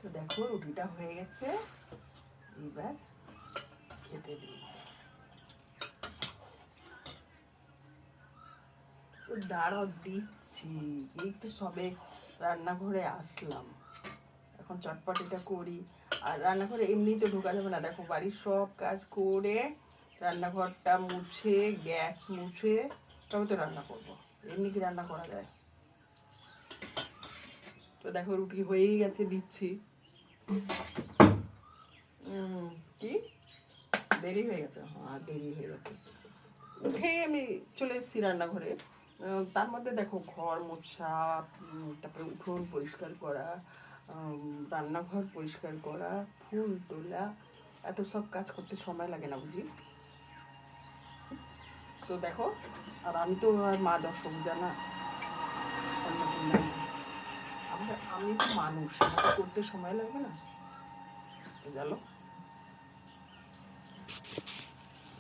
তো দেখো রুটিটা হয়ে গেছে, এবার খেতে দিই। তো দাঁড়াও দিচ্ছি, এই তো সবে রান্নাঘরে আসলাম, এখন চটপটিটা করি। আর রান্নাঘরে এমনি তো ঢোকা যাবে না, দেখো বাড়ির সব কাজ করে রান্নাঘরটা মুছে গ্যাস মুছে তবে তো রান্না করবো, এমনি কি রান্না করা যায়? তো দেখো রুটি হয়েই গেছে, দিচ্ছি। কি দেরি হয়ে গেছে? হ্যাঁ দেরি হয়ে গেছে। উঠেই আমি চলে এসেছি রান্নাঘরে, তার মধ্যে দেখো ঘর মোছা, তারপরে উঠোন পরিষ্কার করা, রান্নাঘর পরিষ্কার করা, ফুল তোলা, এত সব কাজ করতে সময় লাগে না বুঝি? তো দেখো, আর আমি তো আর মা দর্শক জানা, আমি তো মানুষ, আমাকে করতে সময় লাগবে না? তো চলো